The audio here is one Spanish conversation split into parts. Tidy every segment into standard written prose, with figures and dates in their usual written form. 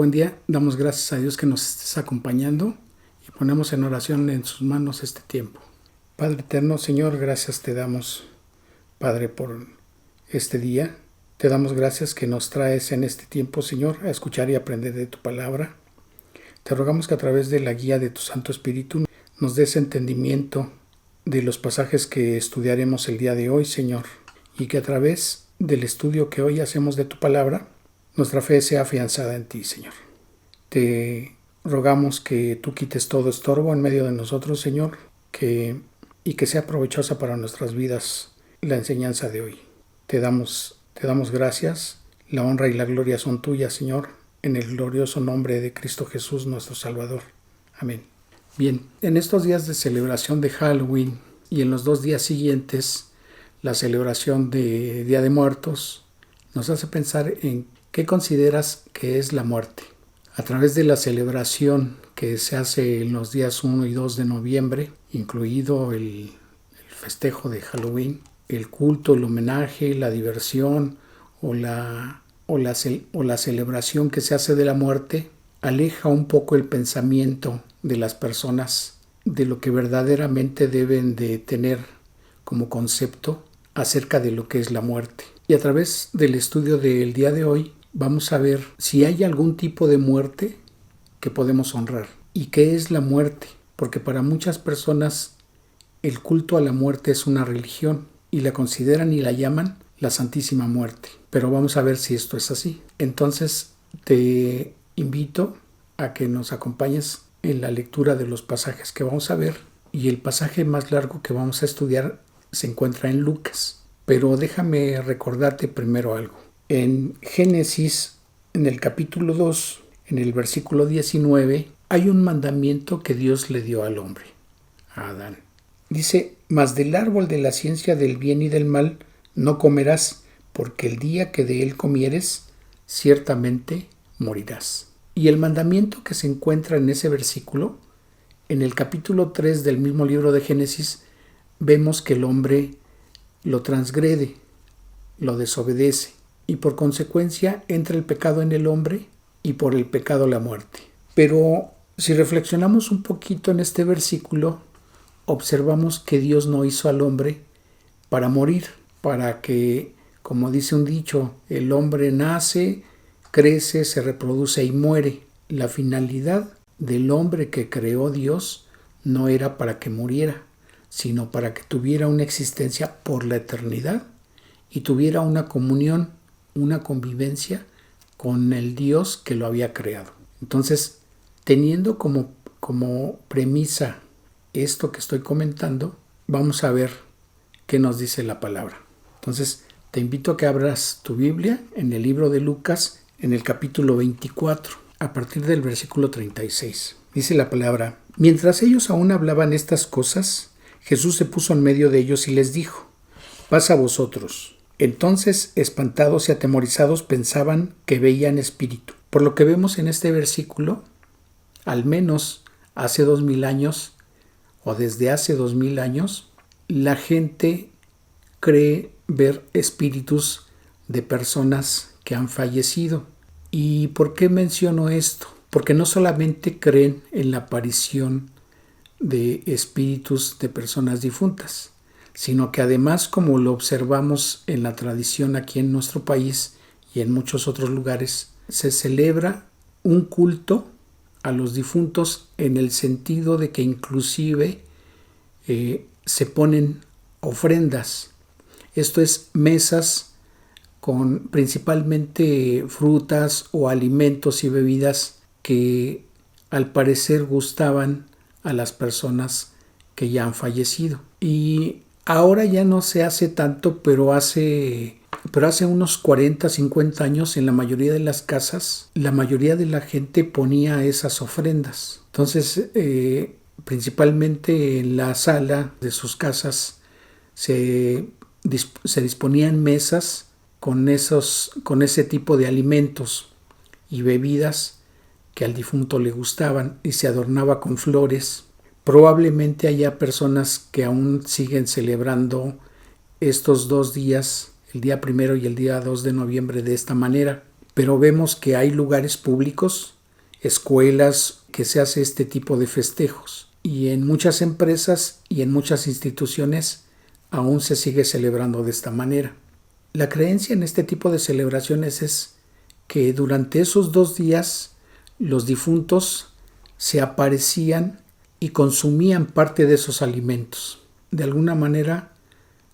buen día. Damos gracias a Dios que nos estés acompañando y ponemos en oración en sus manos este tiempo. Padre eterno, Señor, gracias te damos, Padre, por este día. Te damos gracias que nos traes en este tiempo, Señor, a escuchar y aprender de tu palabra. Te rogamos que a través de la guía de tu Santo Espíritu nos des entendimiento de los pasajes que estudiaremos el día de hoy, Señor, y que a través del estudio que hoy hacemos de tu palabra, nuestra fe sea afianzada en ti, Señor. Te rogamos que tú quites todo estorbo en medio de nosotros, Señor, y que sea provechosa para nuestras vidas la enseñanza de hoy. Te damos gracias. La honra y la gloria son tuyas, Señor, en el glorioso nombre de Cristo Jesús, nuestro Salvador. Amén. Bien, en estos días de celebración de Halloween y en los 2 días siguientes, la celebración de Día de Muertos, nos hace pensar en qué consideras que es la muerte. A través de la celebración que se hace en los días 1 y 2 de noviembre, incluido el festejo de Halloween, el culto, el homenaje, la diversión o la celebración que se hace de la muerte, aleja un poco el pensamiento de las personas de lo que verdaderamente deben de tener como concepto acerca de lo que es la muerte. Y a través del estudio del día de hoy vamos a ver si hay algún tipo de muerte que podemos honrar. ¿Y qué es la muerte? Porque para muchas personas el culto a la muerte es una religión y la consideran y la llaman la Santísima Muerte. Pero vamos a ver si esto es así. Entonces te invito a que nos acompañes en la lectura de los pasajes que vamos a ver. Y el pasaje más largo que vamos a estudiar se encuentra en Lucas. Pero déjame recordarte primero algo. En Génesis, en el capítulo 2, en el versículo 19, hay un mandamiento que Dios le dio al hombre, a Adán. Dice, mas del árbol de la ciencia del bien y del mal no comerás, porque el día que de él comieres, ciertamente morirás. Y el mandamiento que se encuentra en ese versículo, en el capítulo 3 del mismo libro de Génesis, vemos que el hombre lo transgrede, lo desobedece, y por consecuencia entra el pecado en el hombre y por el pecado la muerte. Pero si reflexionamos un poquito en este versículo, observamos que Dios no hizo al hombre para morir, para que, como dice un dicho, el hombre nace, crece, se reproduce y muere. La finalidad del hombre que creó Dios no era para que muriera, sino para que tuviera una existencia por la eternidad y tuviera una comunión, una convivencia con el Dios que lo había creado. Entonces, teniendo como premisa esto que estoy comentando, vamos a ver qué nos dice la palabra. Entonces, te invito a que abras tu Biblia en el libro de Lucas, en el capítulo 24, a partir del versículo 36. Dice la palabra, mientras ellos aún hablaban estas cosas, Jesús se puso en medio de ellos y les dijo, paz a vosotros. Entonces, espantados y atemorizados, pensaban que veían espíritu. Por lo que vemos en este versículo, al menos hace 2000 años, o desde hace 2000 años, la gente cree ver espíritus de personas que han fallecido. ¿Y por qué menciono esto? Porque no solamente creen en la aparición de espíritus de personas difuntas, sino que además, como lo observamos en la tradición aquí en nuestro país y en muchos otros lugares, se celebra un culto a los difuntos en el sentido de que inclusive se ponen ofrendas. Esto es mesas con principalmente frutas o alimentos y bebidas que al parecer gustaban a las personas que ya han fallecido. Y ahora ya no se hace tanto, pero hace unos 40, 50 años en la mayoría de las casas, la mayoría de la gente ponía esas ofrendas. Entonces, principalmente en la sala de sus casas se disponían mesas con ese tipo de alimentos y bebidas que al difunto le gustaban y se adornaba con flores. Probablemente haya personas que aún siguen celebrando estos 2 días, el día 1 y el día 2 de noviembre, de esta manera. pero vemos que hay lugares públicos, escuelas, que se hace este tipo de festejos. Y en muchas empresas y en muchas instituciones aún se sigue celebrando de esta manera. La creencia en este tipo de celebraciones es que durante esos 2 días los difuntos se aparecían y consumían parte de esos alimentos. De alguna manera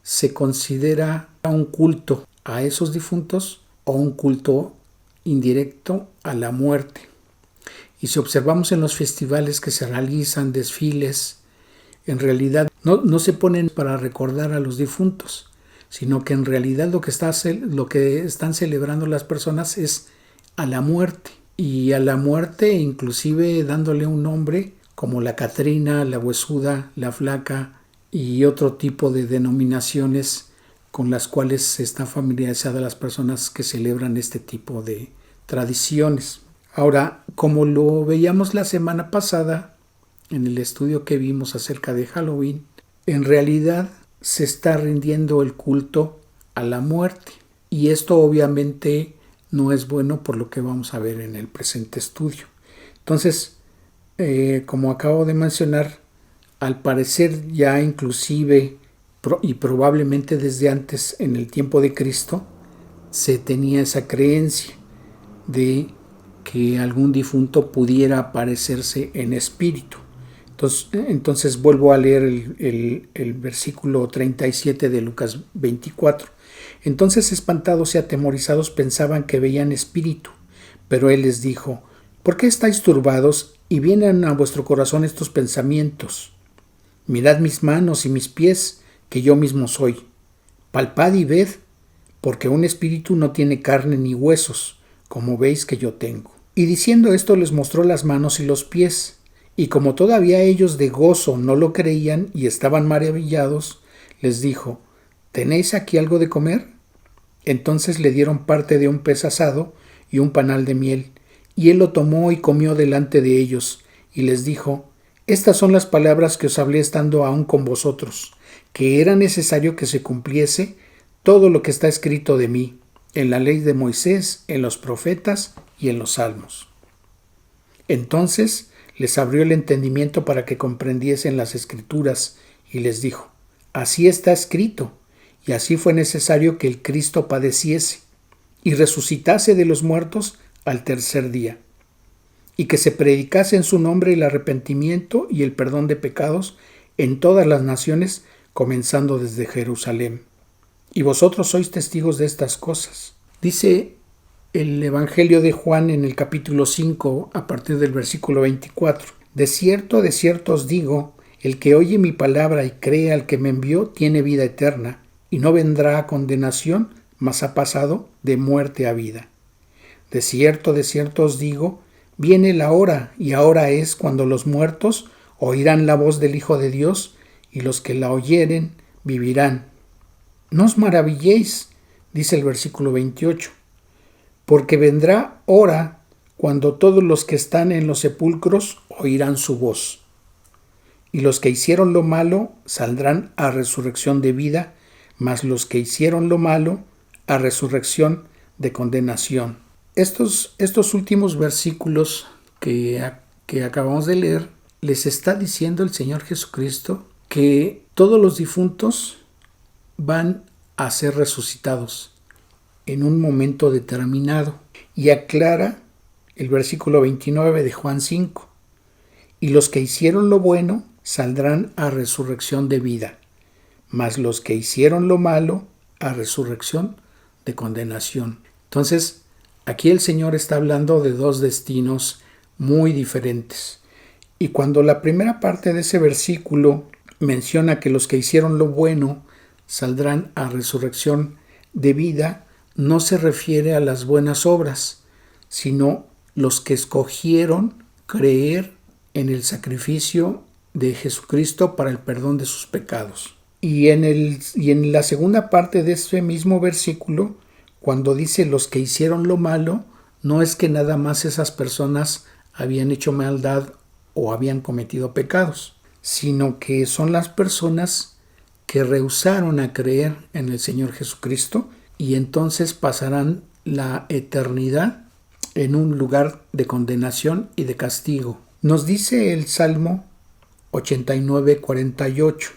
se considera un culto a esos difuntos o un culto indirecto a la muerte. Y si observamos en los festivales que se realizan, desfiles, en realidad no se ponen para recordar a los difuntos, sino que en realidad lo que están celebrando las personas es a la muerte. Y a la muerte inclusive dándole un nombre como la Catrina, la Huesuda, la Flaca y otro tipo de denominaciones con las cuales están familiarizadas las personas que celebran este tipo de tradiciones. Ahora, como lo veíamos la semana pasada en el estudio que vimos acerca de Halloween, en realidad se está rindiendo el culto a la muerte. Y esto obviamente no es bueno por lo que vamos a ver en el presente estudio. Entonces, como acabo de mencionar, al parecer ya inclusive y probablemente desde antes, en el tiempo de Cristo, se tenía esa creencia de que algún difunto pudiera aparecerse en espíritu. Entonces vuelvo a leer el versículo 37 de Lucas 24. Entonces espantados y atemorizados pensaban que veían espíritu, pero él les dijo: ¿por qué estáis turbados y vienen a vuestro corazón estos pensamientos? Mirad mis manos y mis pies, que yo mismo soy. Palpad y ved, porque un espíritu no tiene carne ni huesos, como veis que yo tengo. Y diciendo esto les mostró las manos y los pies. Y como todavía ellos de gozo no lo creían y estaban maravillados, les dijo: ¿tenéis aquí algo de comer? Entonces le dieron parte de un pez asado y un panal de miel, y él lo tomó y comió delante de ellos, y les dijo: estas son las palabras que os hablé estando aún con vosotros, que era necesario que se cumpliese todo lo que está escrito de mí, en la ley de Moisés, en los profetas y en los salmos. Entonces les abrió el entendimiento para que comprendiesen las escrituras, y les dijo: así está escrito, y así fue necesario que el Cristo padeciese, y resucitase de los muertos al tercer día, y que se predicase en su nombre el arrepentimiento y el perdón de pecados en todas las naciones, comenzando desde Jerusalén. Y vosotros sois testigos de estas cosas. Dice el Evangelio de Juan en el capítulo 5, a partir del versículo 24. De cierto os digo, el que oye mi palabra y cree al que me envió tiene vida eterna, y no vendrá a condenación, mas ha pasado de muerte a vida. De cierto os digo, viene la hora, y ahora es, cuando los muertos oirán la voz del Hijo de Dios, y los que la oyeren vivirán. No os maravilléis, dice el versículo 28, porque vendrá hora cuando todos los que están en los sepulcros oirán su voz, y los que hicieron lo malo saldrán a resurrección de vida, mas los que hicieron lo malo a resurrección de condenación. Estos últimos versículos que acabamos de leer, les está diciendo el Señor Jesucristo que todos los difuntos van a ser resucitados en un momento determinado. Y aclara el versículo 29 de Juan 5. Y los que hicieron lo bueno saldrán a resurrección de vida, mas los que hicieron lo malo a resurrección de condenación. Entonces, aquí el Señor está hablando de 2 destinos muy diferentes. Y cuando la primera parte de ese versículo menciona que los que hicieron lo bueno saldrán a resurrección de vida, no se refiere a las buenas obras, sino los que escogieron creer en el sacrificio de Jesucristo para el perdón de sus pecados. Y en la segunda parte de ese mismo versículo, cuando dice los que hicieron lo malo, no es que nada más esas personas habían hecho maldad o habían cometido pecados, sino que son las personas que rehusaron a creer en el Señor Jesucristo y entonces pasarán la eternidad en un lugar de condenación y de castigo. Nos dice el Salmo 89:48.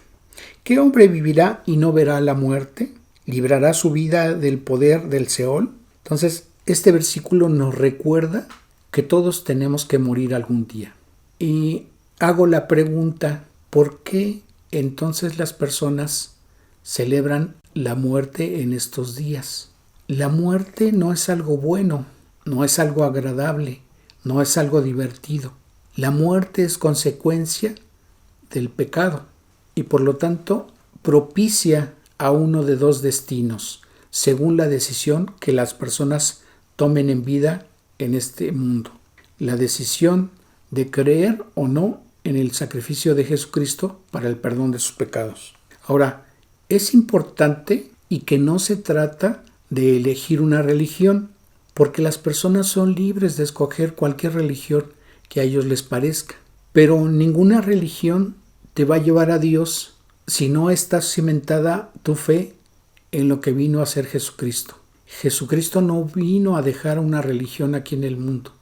¿Qué hombre vivirá y no verá la muerte? ¿Librará su vida del poder del Seol? Entonces, este versículo nos recuerda que todos tenemos que morir algún día. Y hago la pregunta, ¿por qué entonces las personas celebran la muerte en estos días? La muerte no es algo bueno, no es algo agradable, no es algo divertido. La muerte es consecuencia del pecado y por lo tanto propicia a uno de dos destinos, según la decisión que las personas tomen en vida en este mundo. La decisión de creer o no en el sacrificio de Jesucristo para el perdón de sus pecados. Ahora, es importante y que no se trata de elegir una religión, porque las personas son libres de escoger cualquier religión que a ellos les parezca. Pero ninguna religión te va a llevar a Dios si no está cimentada tu fe en lo que vino a hacer Jesucristo. Jesucristo no vino a dejar una religión aquí en el mundo.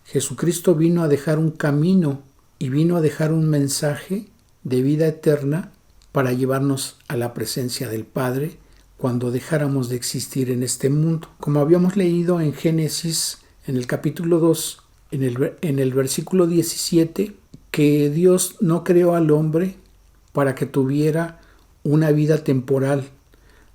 Jesucristo vino a dejar un camino y vino a dejar un mensaje de vida eterna para llevarnos a la presencia del Padre cuando dejáramos de existir en este mundo. Como habíamos leído en Génesis, en el capítulo 2, en el versículo 17, que Dios no creó al hombre para que tuviera una vida temporal,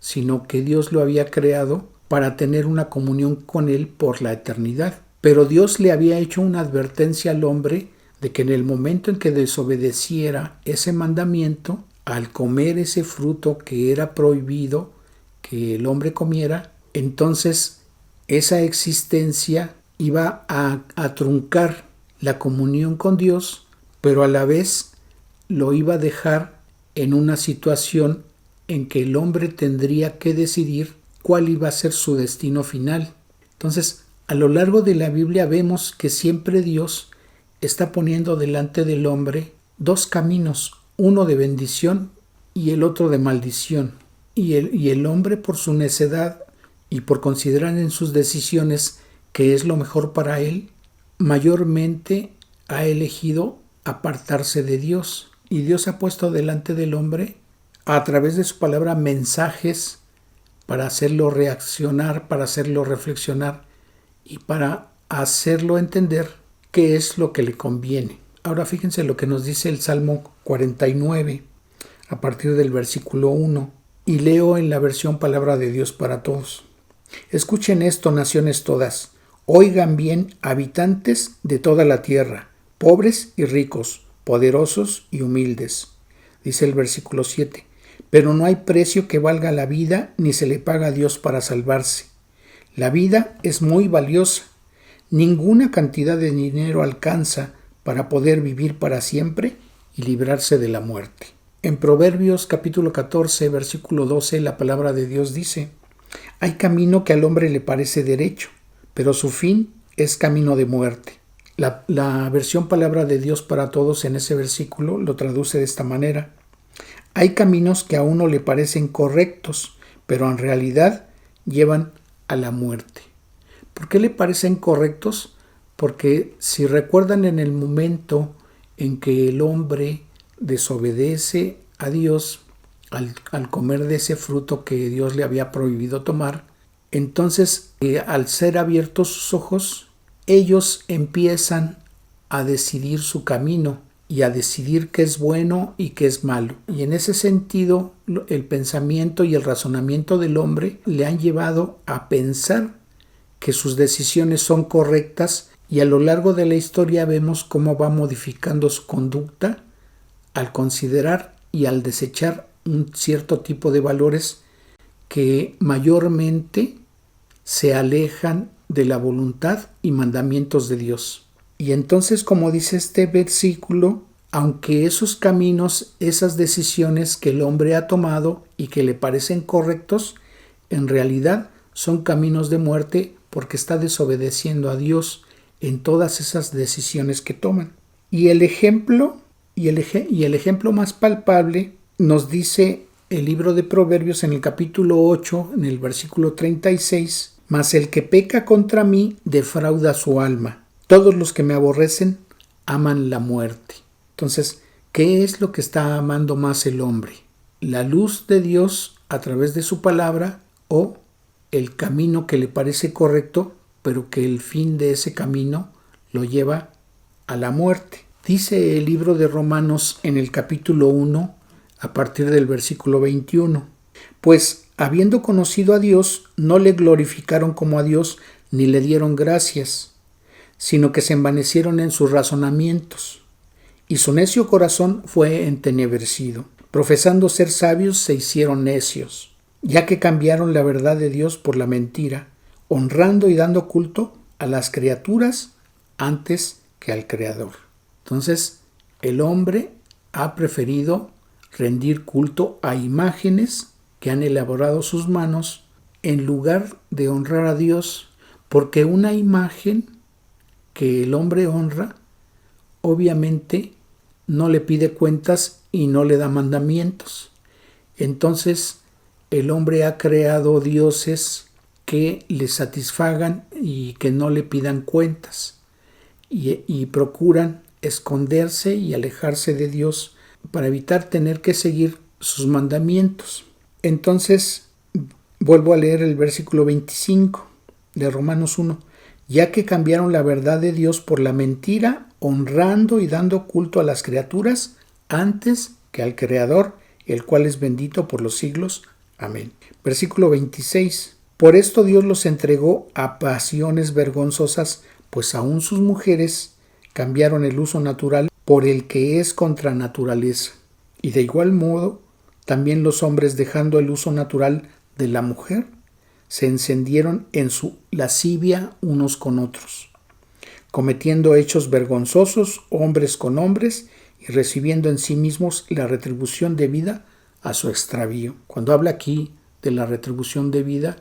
sino que Dios lo había creado para tener una comunión con Él por la eternidad. Pero Dios le había hecho una advertencia al hombre de que en el momento en que desobedeciera ese mandamiento, al comer ese fruto que era prohibido que el hombre comiera, entonces esa existencia iba a truncar la comunión con Dios, pero a la vez lo iba a dejar en una situación en que el hombre tendría que decidir cuál iba a ser su destino final. Entonces, a lo largo de la Biblia vemos que siempre Dios está poniendo delante del hombre dos caminos, uno de bendición y el otro de maldición. Y el hombre, por su necedad y por considerar en sus decisiones que es lo mejor para él, mayormente ha elegido apartarse de Dios. Y Dios ha puesto delante del hombre, a través de su palabra, mensajes para hacerlo reaccionar, para hacerlo reflexionar y para hacerlo entender qué es lo que le conviene. Ahora fíjense lo que nos dice el Salmo 49 a partir del versículo 1 y leo en la versión Palabra de Dios para Todos. Escuchen esto, naciones todas, oigan bien, habitantes de toda la tierra, pobres y ricos, poderosos y humildes. Dice el versículo 7, pero no hay precio que valga la vida ni se le paga a Dios para salvarse. La vida es muy valiosa. Ninguna cantidad de dinero alcanza para poder vivir para siempre y librarse de la muerte. En Proverbios capítulo 14, versículo 12, la palabra de Dios dice, hay camino que al hombre le parece derecho, pero su fin es camino de muerte. La versión Palabra de Dios para Todos en ese versículo lo traduce de esta manera. Hay caminos que a uno le parecen correctos, pero en realidad llevan a la muerte. ¿Por qué le parecen correctos? Porque si recuerdan en el momento en que el hombre desobedece a Dios al comer de ese fruto que Dios le había prohibido tomar, entonces al ser abiertos sus ojos, ellos empiezan a decidir su camino y a decidir qué es bueno y qué es malo. Y en ese sentido, el pensamiento y el razonamiento del hombre le han llevado a pensar que sus decisiones son correctas y a lo largo de la historia vemos cómo va modificando su conducta al considerar y al desechar un cierto tipo de valores que mayormente se alejan de la voluntad y mandamientos de Dios. Y entonces, como dice este versículo, aunque esos caminos, esas decisiones que el hombre ha tomado y que le parecen correctos, en realidad son caminos de muerte porque está desobedeciendo a Dios en todas esas decisiones que toman. Y el ejemplo más palpable nos dice el libro de Proverbios en el capítulo 8, en el versículo 36, Mas el que peca contra mí defrauda su alma. Todos los que me aborrecen aman la muerte. Entonces, ¿qué es lo que está amando más el hombre? ¿La luz de Dios a través de su palabra o el camino que le parece correcto, pero que el fin de ese camino lo lleva a la muerte? Dice el libro de Romanos en el capítulo 1, a partir del versículo 21. Pues, habiendo conocido a Dios, no le glorificaron como a Dios, ni le dieron gracias, sino que se envanecieron en sus razonamientos, y su necio corazón fue entenebrecido. Profesando ser sabios, se hicieron necios, ya que cambiaron la verdad de Dios por la mentira, honrando y dando culto a las criaturas antes que al Creador. Entonces, el hombre ha preferido rendir culto a imágenes que han elaborado sus manos en lugar de honrar a Dios, porque una imagen que el hombre honra obviamente no le pide cuentas y no le da mandamientos. Entonces el hombre ha creado dioses que le satisfagan y que no le pidan cuentas y procuran esconderse y alejarse de Dios para evitar tener que seguir sus mandamientos. Entonces vuelvo a leer el versículo 25 de Romanos 1. Ya que cambiaron la verdad de Dios por la mentira, honrando y dando culto a las criaturas antes que al Creador, el cual es bendito por los siglos. Amén. Versículo 26. Por esto Dios los entregó a pasiones vergonzosas, pues aún sus mujeres cambiaron el uso natural por el que es contra naturaleza. Y de igual modo, también los hombres, dejando el uso natural de la mujer, se encendieron en su lascivia unos con otros, cometiendo hechos vergonzosos hombres con hombres y recibiendo en sí mismos la retribución debida a su extravío. Cuando habla aquí de la retribución debida,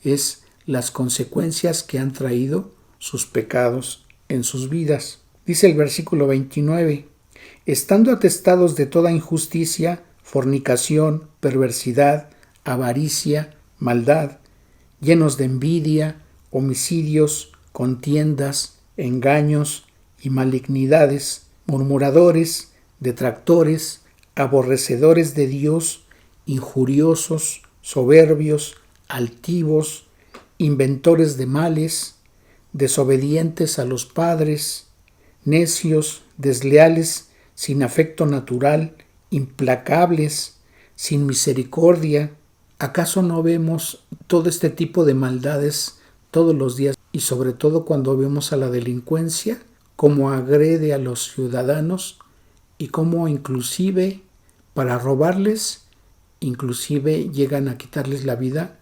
es las consecuencias que han traído sus pecados en sus vidas. Dice el versículo 29, estando atestados de toda injusticia, fornicación, perversidad, avaricia, maldad, llenos de envidia, homicidios, contiendas, engaños y malignidades, murmuradores, detractores, aborrecedores de Dios, injuriosos, soberbios, altivos, inventores de males, desobedientes a los padres, necios, desleales, sin afecto natural, implacables, sin misericordia. ¿Acaso no vemos todo este tipo de maldades todos los días? Y sobre todo cuando vemos a la delincuencia, cómo agrede a los ciudadanos y cómo inclusive para robarles, inclusive llegan a quitarles la vida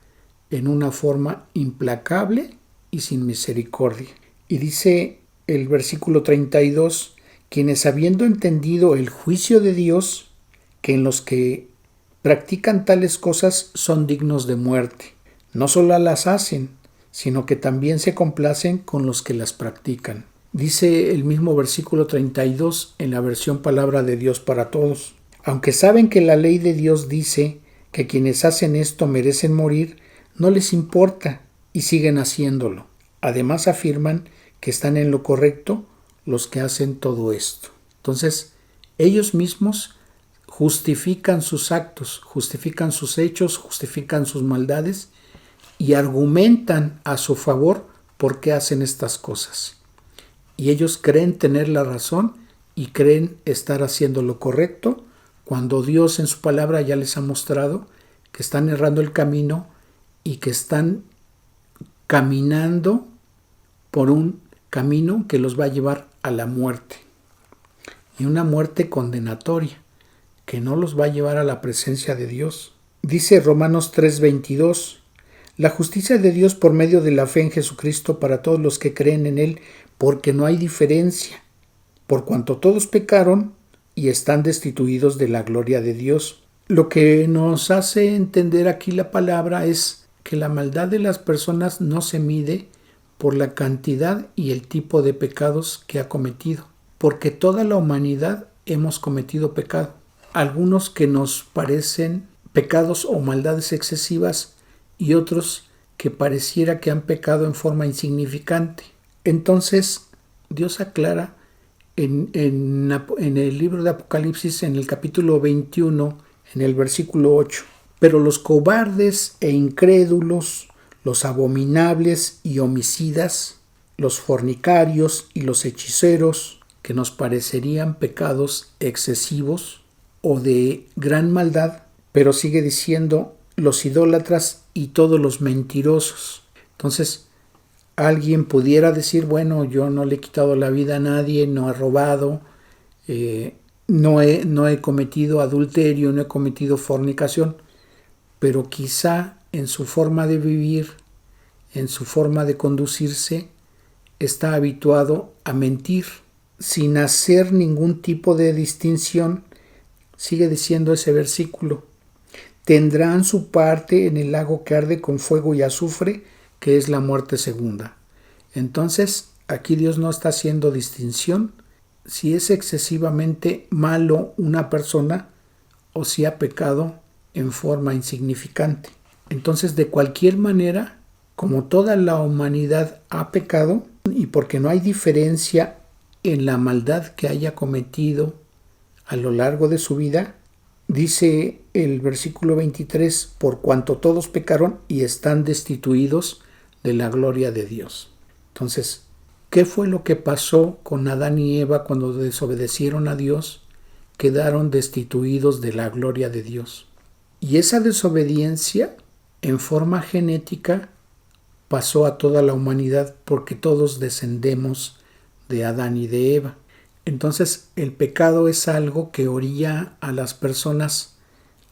en una forma implacable y sin misericordia. Y dice el versículo 32, quienes habiendo entendido el juicio de Dios, que en los que practican tales cosas son dignos de muerte. No solo las hacen, sino que también se complacen con los que las practican. Dice el mismo versículo 32 en la versión Palabra de Dios para Todos. Aunque saben que la ley de Dios dice que quienes hacen esto merecen morir, no les importa y siguen haciéndolo. Además afirman que están en lo correcto los que hacen todo esto. Entonces, ellos mismos justifican sus actos, justifican sus hechos, justifican sus maldades y argumentan a su favor por qué hacen estas cosas. Y ellos creen tener la razón y creen estar haciendo lo correcto cuando Dios en su palabra ya les ha mostrado que están errando el camino y que están caminando por un camino que los va a llevar a la muerte. Y una muerte condenatoria, que no los va a llevar a la presencia de Dios. Dice Romanos 3:22, la justicia de Dios por medio de la fe en Jesucristo para todos los que creen en Él, porque no hay diferencia, por cuanto todos pecaron y están destituidos de la gloria de Dios. Lo que nos hace entender aquí la palabra es que la maldad de las personas no se mide por la cantidad y el tipo de pecados que ha cometido, porque toda la humanidad hemos cometido pecado. Algunos que nos parecen pecados o maldades excesivas y otros que pareciera que han pecado en forma insignificante. Entonces, Dios aclara en el libro de Apocalipsis, en el capítulo 21, en el versículo 8. Pero los cobardes e incrédulos, los abominables y homicidas, los fornicarios y los hechiceros, que nos parecerían pecados excesivos o de gran maldad, pero sigue diciendo los idólatras y todos los mentirosos. Entonces, alguien pudiera decir, bueno, yo no le he quitado la vida a nadie, no he robado, no he cometido adulterio, no he cometido fornicación, pero quizá en su forma de vivir, en su forma de conducirse, está habituado a mentir sin hacer ningún tipo de distinción. Sigue diciendo ese versículo: tendrán su parte en el lago que arde con fuego y azufre, que es la muerte segunda. Entonces, aquí Dios no está haciendo distinción si es excesivamente malo una persona o si ha pecado en forma insignificante. Entonces, de cualquier manera, como toda la humanidad ha pecado, y porque no hay diferencia en la maldad que haya cometido a lo largo de su vida, dice el versículo 23, por cuanto todos pecaron y están destituidos de la gloria de Dios. Entonces, ¿qué fue lo que pasó con Adán y Eva cuando desobedecieron a Dios? Quedaron destituidos de la gloria de Dios. Y esa desobediencia, en forma genética, pasó a toda la humanidad porque todos descendemos de Adán y de Eva. Entonces, el pecado es algo que orilla a las personas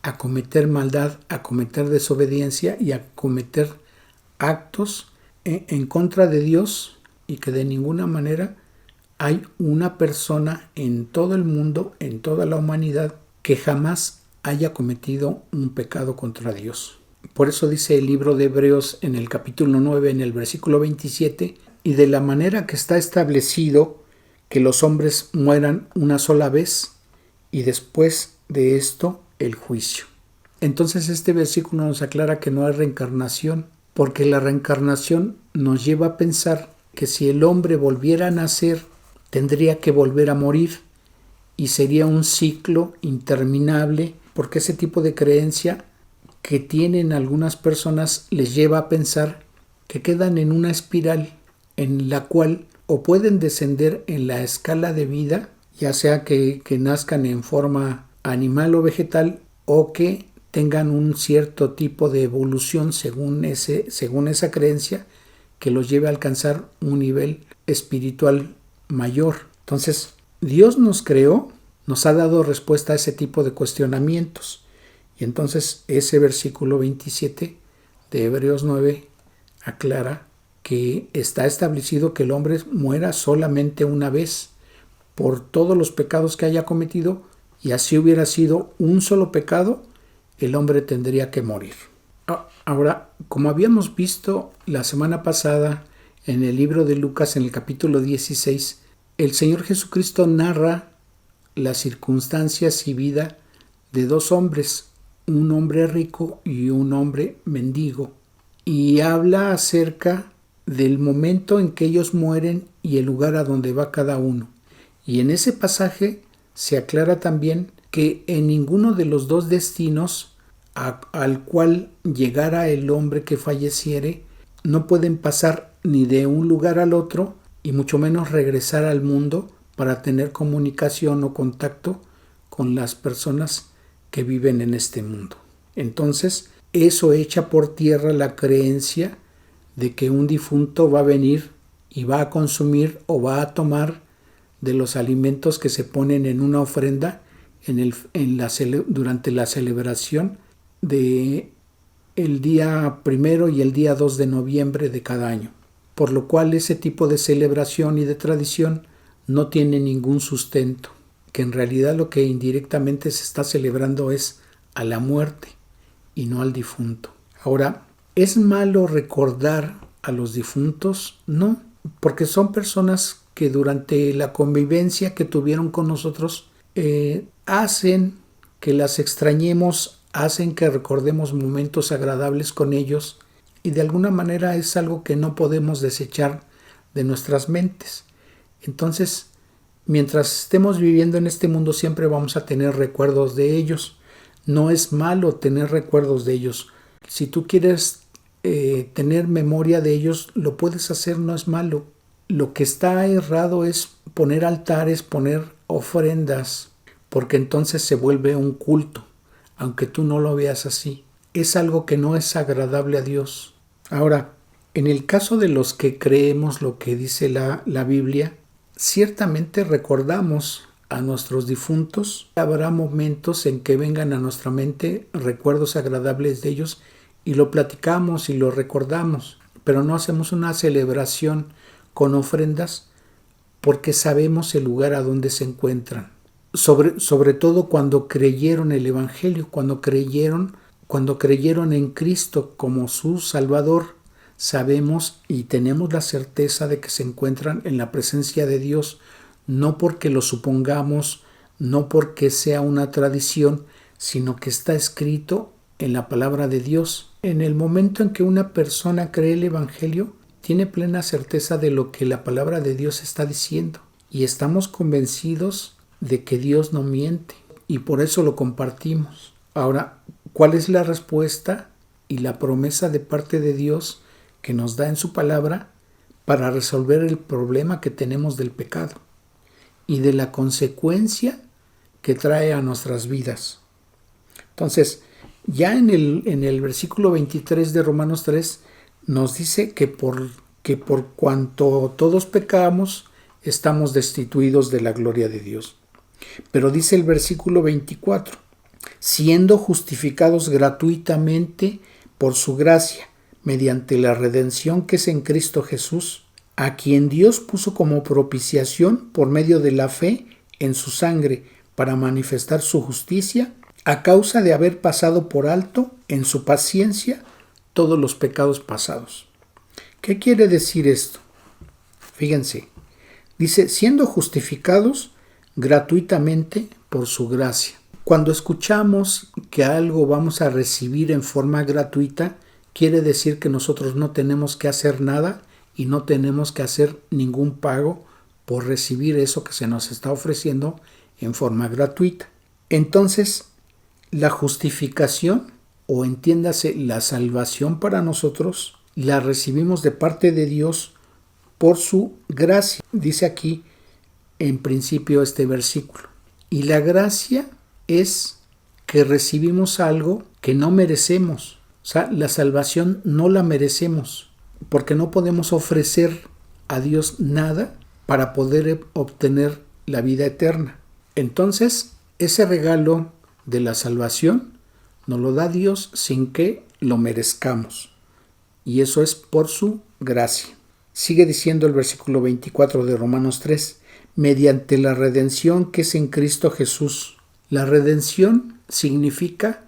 a cometer maldad, a cometer desobediencia y a cometer actos en contra de Dios, y que de ninguna manera hay una persona en todo el mundo, en toda la humanidad, que jamás haya cometido un pecado contra Dios. Por eso dice el libro de Hebreos en el capítulo 9, en el versículo 27, y de la manera que está establecido que los hombres mueran una sola vez y después de esto el juicio. Entonces este versículo nos aclara que no hay reencarnación, porque la reencarnación nos lleva a pensar que si el hombre volviera a nacer, tendría que volver a morir, y sería un ciclo interminable, porque ese tipo de creencia que tienen algunas personas les lleva a pensar que quedan en una espiral en la cual o pueden descender en la escala de vida, ya sea que nazcan en forma animal o vegetal, o que tengan un cierto tipo de evolución según esa creencia, que los lleve a alcanzar un nivel espiritual mayor. Entonces, Dios nos creó, nos ha dado respuesta a ese tipo de cuestionamientos. Y entonces ese versículo 27 de Hebreos 9 aclara que está establecido que el hombre muera solamente una vez por todos los pecados que haya cometido, y así hubiera sido un solo pecado, el hombre tendría que morir. Ahora, como habíamos visto la semana pasada en el libro de Lucas, en el capítulo 16, el Señor Jesucristo narra las circunstancias y vida de dos hombres, un hombre rico y un hombre mendigo, y habla acerca del momento en que ellos mueren y el lugar a donde va cada uno. Y en ese pasaje se aclara también que en ninguno de los dos destinos al cual llegara el hombre que falleciere, no pueden pasar ni de un lugar al otro, y mucho menos regresar al mundo para tener comunicación o contacto con las personas que viven en este mundo. Entonces, eso echa por tierra la creencia de que un difunto va a venir y va a consumir o va a tomar de los alimentos que se ponen en una ofrenda durante la celebración de el día 1 y el día 2 de noviembre de cada año. Por lo cual ese tipo de celebración y de tradición no tiene ningún sustento, que en realidad lo que indirectamente se está celebrando es a la muerte y no al difunto. Ahora, ¿es malo recordar a los difuntos? No, porque son personas que durante la convivencia que tuvieron con nosotros hacen que las extrañemos, hacen que recordemos momentos agradables con ellos, y de alguna manera es algo que no podemos desechar de nuestras mentes. Entonces, mientras estemos viviendo en este mundo siempre vamos a tener recuerdos de ellos. No es malo tener recuerdos de ellos. Si tú quieres tener memoria de ellos, lo puedes hacer, no es malo. Lo que está errado es poner altares, poner ofrendas, porque entonces se vuelve un culto, aunque tú no lo veas así. Es algo que no es agradable a Dios. Ahora, en el caso de los que creemos lo que dice la Biblia, ciertamente recordamos a nuestros difuntos. Habrá momentos en que vengan a nuestra mente recuerdos agradables de ellos y lo platicamos y lo recordamos, pero no hacemos una celebración con ofrendas porque sabemos el lugar a donde se encuentran. Sobre todo cuando creyeron el Evangelio, cuando creyeron en Cristo como su Salvador, sabemos y tenemos la certeza de que se encuentran en la presencia de Dios, no porque lo supongamos, no porque sea una tradición, sino que está escrito en la palabra de Dios. En el momento en que una persona cree el Evangelio, tiene plena certeza de lo que la palabra de Dios está diciendo y estamos convencidos de que Dios no miente y por eso lo compartimos. Ahora, ¿cuál es la respuesta y la promesa de parte de Dios que nos da en su palabra para resolver el problema que tenemos del pecado y de la consecuencia que trae a nuestras vidas? Entonces, ya en el versículo 23 de Romanos 3 nos dice que por cuanto todos pecamos, estamos destituidos de la gloria de Dios. Pero dice el versículo 24, siendo justificados gratuitamente por su gracia, mediante la redención que es en Cristo Jesús, a quien Dios puso como propiciación por medio de la fe en su sangre, para manifestar su justicia, a causa de haber pasado por alto en su paciencia todos los pecados pasados. ¿Qué quiere decir esto? Fíjense, dice, siendo justificados gratuitamente por su gracia. Cuando escuchamos que algo vamos a recibir en forma gratuita, quiere decir que nosotros no tenemos que hacer nada y no tenemos que hacer ningún pago por recibir eso que se nos está ofreciendo en forma gratuita. Entonces, la justificación, o entiéndase la salvación para nosotros, la recibimos de parte de Dios por su gracia. Dice aquí en principio este versículo. Y la gracia es que recibimos algo que no merecemos. O sea, la salvación no la merecemos, porque no podemos ofrecer a Dios nada para poder obtener la vida eterna. Entonces, ese regalo de la salvación nos lo da Dios sin que lo merezcamos. Y eso es por su gracia. Sigue diciendo el versículo 24 de Romanos 3, mediante la redención que es en Cristo Jesús. La redención significa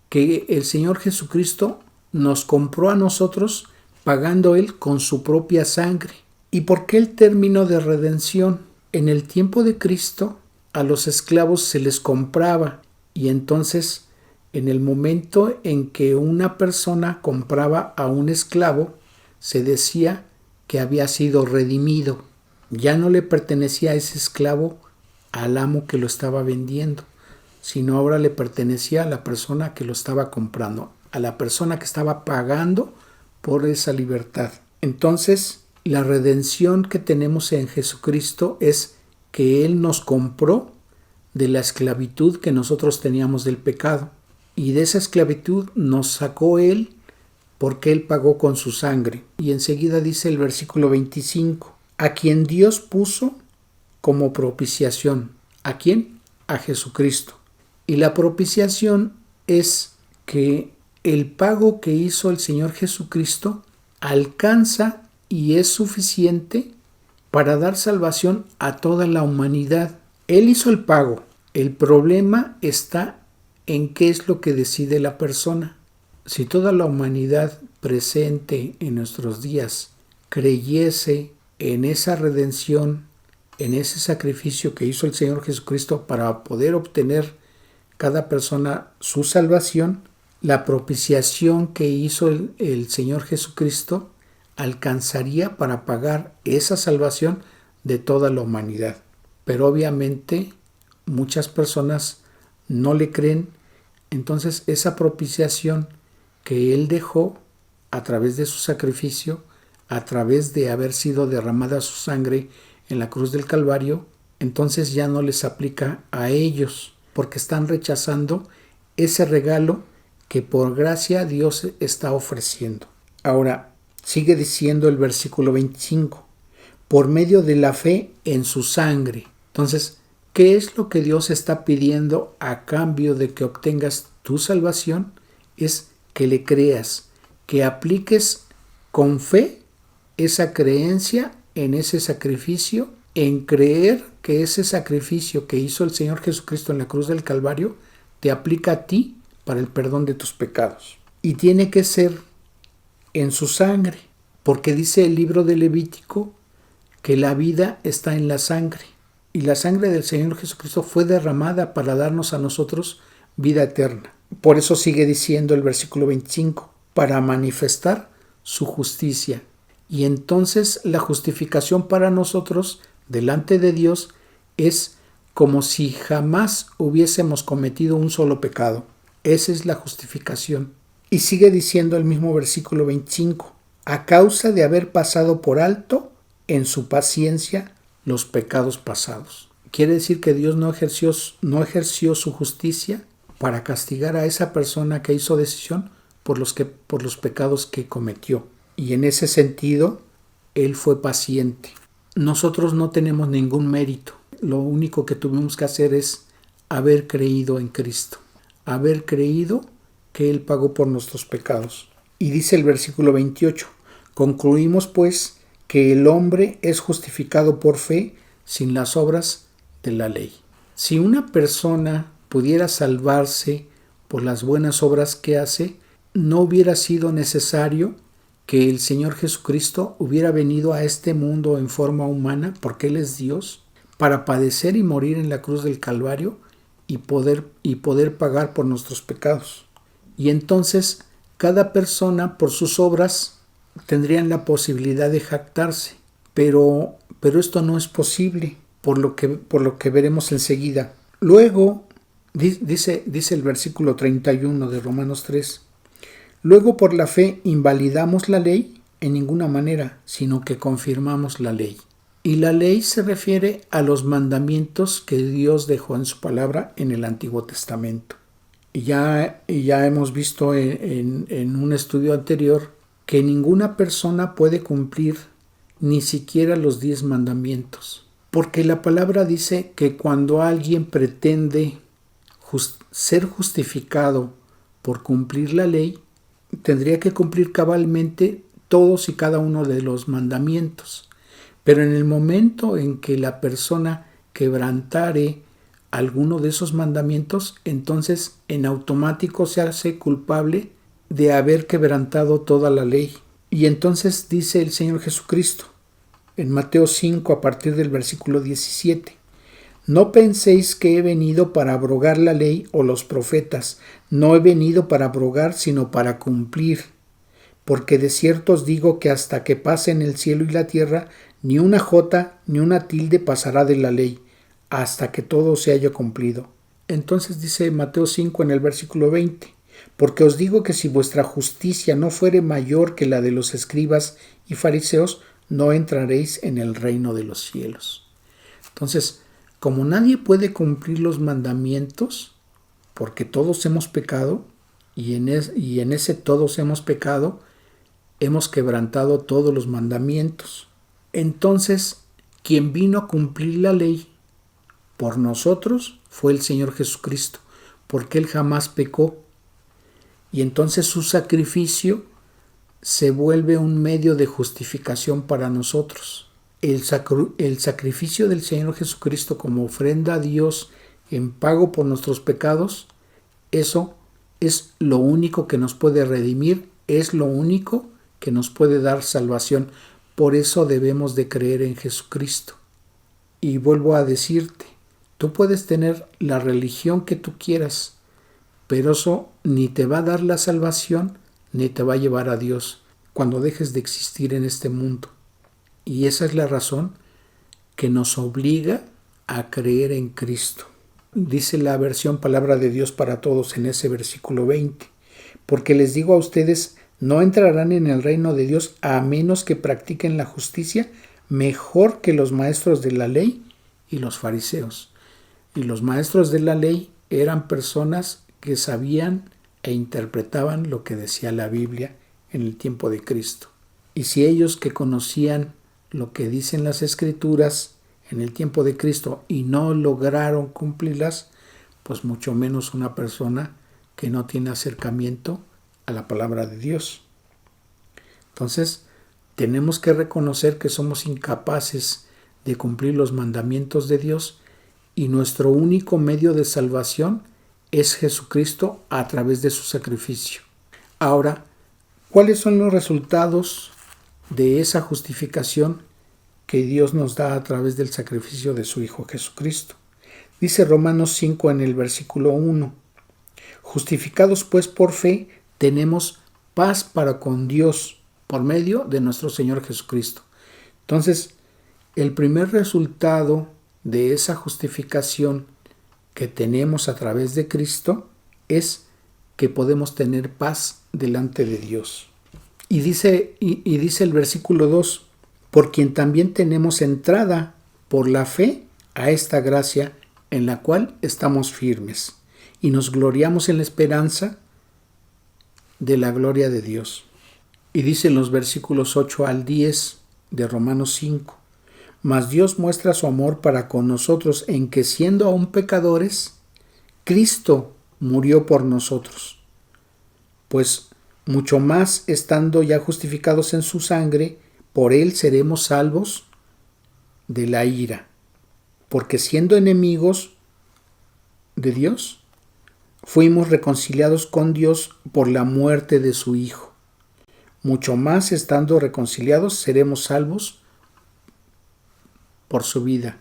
que el Señor Jesucristo nos compró a nosotros pagando Él con su propia sangre. ¿Y por qué el término de redención? En el tiempo de Cristo a los esclavos se les compraba y entonces en el momento en que una persona compraba a un esclavo se decía que había sido redimido. Ya no le pertenecía a ese esclavo al amo que lo estaba vendiendo, sino ahora le pertenecía a la persona que lo estaba comprando, a la persona que estaba pagando por esa libertad. Entonces, la redención que tenemos en Jesucristo es que Él nos compró de la esclavitud que nosotros teníamos del pecado. Y de esa esclavitud nos sacó Él porque Él pagó con su sangre. Y enseguida dice el versículo 25, a quien Dios puso como propiciación. ¿A quién? A Jesucristo. Y la propiciación es que el pago que hizo el Señor Jesucristo alcanza y es suficiente para dar salvación a toda la humanidad. Él hizo el pago. El problema está en qué es lo que decide la persona. Si toda la humanidad presente en nuestros días creyese en esa redención, en ese sacrificio que hizo el Señor Jesucristo para poder obtener cada persona su salvación, La propiciación que hizo el Señor Jesucristo alcanzaría para pagar esa salvación de toda la humanidad. Pero obviamente muchas personas no le creen. Entonces esa propiciación que Él dejó a través de su sacrificio, a través de haber sido derramada su sangre en la cruz del Calvario, entonces ya no les aplica a ellos, porque están rechazando ese regalo que por gracia Dios está ofreciendo. Ahora, sigue diciendo el versículo 25, por medio de la fe en su sangre. Entonces, ¿qué es lo que Dios está pidiendo a cambio de que obtengas tu salvación? Es que le creas, que apliques con fe esa creencia en ese sacrificio, en creer que ese sacrificio que hizo el Señor Jesucristo en la cruz del Calvario te aplica a ti para el perdón de tus pecados. Y tiene que ser en su sangre, porque dice el libro de Levítico que la vida está en la sangre. Y la sangre del Señor Jesucristo fue derramada para darnos a nosotros vida eterna. Por eso sigue diciendo el versículo 25, para manifestar su justicia. Y entonces la justificación para nosotros delante de Dios es como si jamás hubiésemos cometido un solo pecado. Esa es la justificación. Y sigue diciendo el mismo versículo 25, a causa de haber pasado por alto en su paciencia los pecados pasados. Quiere decir que Dios no ejerció su justicia para castigar a esa persona que hizo decisión por los pecados que cometió. Y en ese sentido, Él fue paciente. Nosotros no tenemos ningún mérito. Lo único que tuvimos que hacer es haber creído en Cristo. Haber creído que Él pagó por nuestros pecados. Y dice el versículo 28, concluimos pues que el hombre es justificado por fe sin las obras de la ley. Si una persona pudiera salvarse por las buenas obras que hace, no hubiera sido necesario que el Señor Jesucristo hubiera venido a este mundo en forma humana, porque Él es Dios, para padecer y morir en la cruz del Calvario y poder pagar por nuestros pecados. Y entonces cada persona por sus obras tendrían la posibilidad de jactarse, pero esto no es posible, por lo que veremos enseguida. Luego, dice el versículo 31 de Romanos 3, luego por la fe invalidamos la ley en ninguna manera, sino que confirmamos la ley. Y la ley se refiere a los mandamientos que Dios dejó en su palabra en el Antiguo Testamento. Y ya hemos visto en un estudio anterior que ninguna persona puede cumplir ni siquiera los 10 mandamientos. Porque la palabra dice que cuando alguien pretende ser justificado por cumplir la ley, tendría que cumplir cabalmente todos y cada uno de los mandamientos. Pero en el momento en que la persona quebrantare alguno de esos mandamientos, entonces en automático se hace culpable de haber quebrantado toda la ley. Y entonces dice el Señor Jesucristo en Mateo 5 a partir del versículo 17, no penséis que he venido para abrogar la ley o los profetas, no he venido para abrogar sino para cumplir, porque de cierto os digo que hasta que pasen el cielo y la tierra, ni una jota ni una tilde pasará de la ley, hasta que todo se haya cumplido. Entonces dice Mateo 5 en el versículo 20, porque os digo que si vuestra justicia no fuere mayor que la de los escribas y fariseos, no entraréis en el reino de los cielos. Entonces, como nadie puede cumplir los mandamientos, porque todos hemos pecado, y en ese todos hemos pecado, hemos quebrantado todos los mandamientos. Entonces, quien vino a cumplir la ley por nosotros fue el Señor Jesucristo, porque Él jamás pecó. Y entonces su sacrificio se vuelve un medio de justificación para nosotros. El sacrificio del Señor Jesucristo como ofrenda a Dios en pago por nuestros pecados, eso es lo único que nos puede redimir, es lo único que nos puede dar salvación. Por eso debemos de creer en Jesucristo. Y vuelvo a decirte, tú puedes tener la religión que tú quieras, pero eso ni te va a dar la salvación, ni te va a llevar a Dios cuando dejes de existir en este mundo. Y esa es la razón que nos obliga a creer en Cristo. Dice la versión Palabra de Dios para Todos en ese versículo 20. Porque les digo a ustedes, no entrarán en el reino de Dios a menos que practiquen la justicia mejor que los maestros de la ley y los fariseos. Y los maestros de la ley eran personas que sabían e interpretaban lo que decía la Biblia en el tiempo de Cristo. Y si ellos que conocían lo que dicen las Escrituras en el tiempo de Cristo y no lograron cumplirlas, pues mucho menos una persona que no tiene acercamiento a la palabra de Dios. Entonces, tenemos que reconocer que somos incapaces de cumplir los mandamientos de Dios y nuestro único medio de salvación es Jesucristo a través de su sacrificio. Ahora, ¿cuáles son los resultados de esa justificación que Dios nos da a través del sacrificio de su Hijo Jesucristo? Dice Romanos 5 en el versículo 1. Justificados pues por fe, tenemos paz para con Dios por medio de nuestro Señor Jesucristo. Entonces, el primer resultado de esa justificación que tenemos a través de Cristo es que podemos tener paz delante de Dios. Y dice el versículo 2, por quien también tenemos entrada por la fe a esta gracia en la cual estamos firmes y nos gloriamos en la esperanza de la gloria de Dios. Y dice en los versículos 8 al 10 de Romanos 5, mas Dios muestra su amor para con nosotros en que siendo aún pecadores, Cristo murió por nosotros. Pues mucho más estando ya justificados en su sangre, por él seremos salvos de la ira. Porque siendo enemigos de Dios, fuimos reconciliados con Dios por la muerte de su Hijo. Mucho más estando reconciliados, seremos salvos por su vida.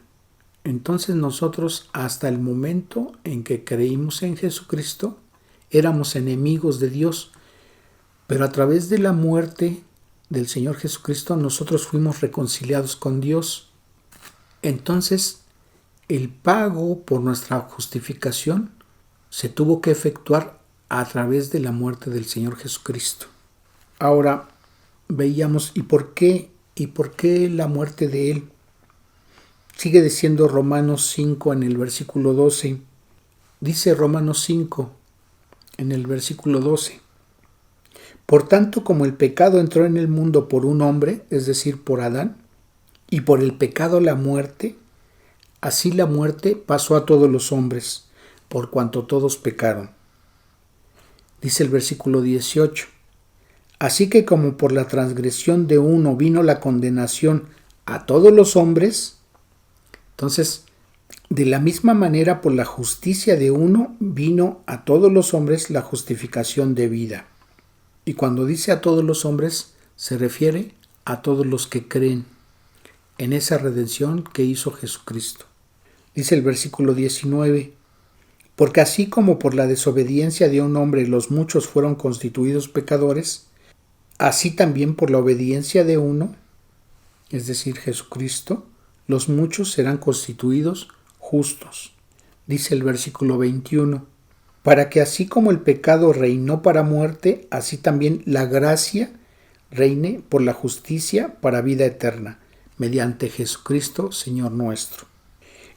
Entonces nosotros, hasta el momento en que creímos en Jesucristo, éramos enemigos de Dios, pero a través de la muerte del Señor Jesucristo nosotros fuimos reconciliados con Dios. Entonces, el pago por nuestra justificación se tuvo que efectuar a través de la muerte del Señor Jesucristo. Ahora veíamos, ¿y por qué la muerte de Él? Sigue diciendo Romanos 5 en el versículo 12. Dice Romanos 5 en el versículo 12. Por tanto, como el pecado entró en el mundo por un hombre, es decir, por Adán, y por el pecado la muerte, así la muerte pasó a todos los hombres, por cuanto todos pecaron. Dice el versículo 18. Así que como por la transgresión de uno vino la condenación a todos los hombres, entonces, de la misma manera por la justicia de uno vino a todos los hombres la justificación de vida. Y cuando dice a todos los hombres, se refiere a todos los que creen en esa redención que hizo Jesucristo. Dice el versículo 19, porque así como por la desobediencia de un hombre los muchos fueron constituidos pecadores, así también por la obediencia de uno, es decir, Jesucristo, los muchos serán constituidos justos. Dice el versículo 21, para que así como el pecado reinó para muerte, así también la gracia reine por la justicia para vida eterna, mediante Jesucristo, Señor nuestro.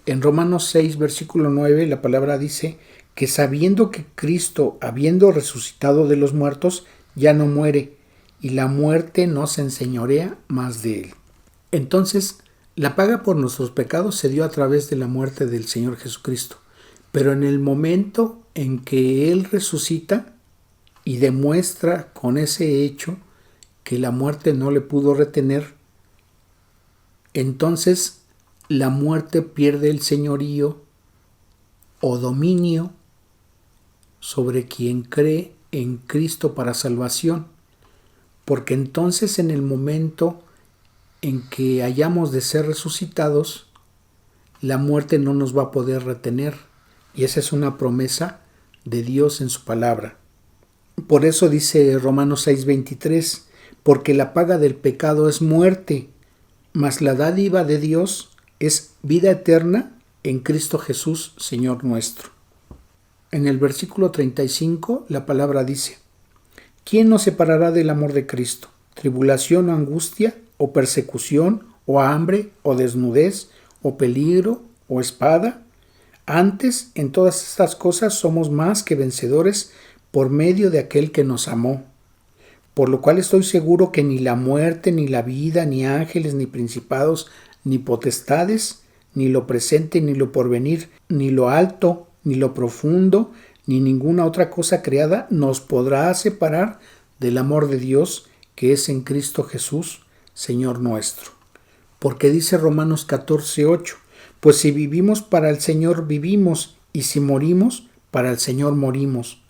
En Romanos 6, versículo 9, la palabra dice que sabiendo que Cristo, habiendo resucitado de los muertos, ya no muere, y la muerte no se enseñorea más de él. Entonces, la paga por nuestros pecados se dio a través de la muerte del Señor Jesucristo, pero en el momento en que Él resucita y demuestra con ese hecho que la muerte no le pudo retener, entonces la muerte pierde el señorío o dominio sobre quien cree en Cristo para salvación, porque entonces en el momento en que hayamos de ser resucitados, la muerte no nos va a poder retener. Y esa es una promesa de Dios en su palabra. Por eso dice Romanos 6:23, porque la paga del pecado es muerte, mas la dádiva de Dios es vida eterna en Cristo Jesús, Señor nuestro. En el versículo 35 la palabra dice, ¿quién nos separará del amor de Cristo? ¿Tribulación o angustia, o persecución, o hambre, o desnudez, o peligro, o espada? Antes, en todas estas cosas somos más que vencedores por medio de aquel que nos amó. Por lo cual estoy seguro que ni la muerte, ni la vida, ni ángeles, ni principados, ni potestades, ni lo presente, ni lo porvenir, ni lo alto, ni lo profundo, ni ninguna otra cosa creada nos podrá separar del amor de Dios que es en Cristo Jesús, Señor nuestro. Porque dice Romanos 14:8, pues si vivimos para el Señor vivimos, y si morimos, para el Señor morimos.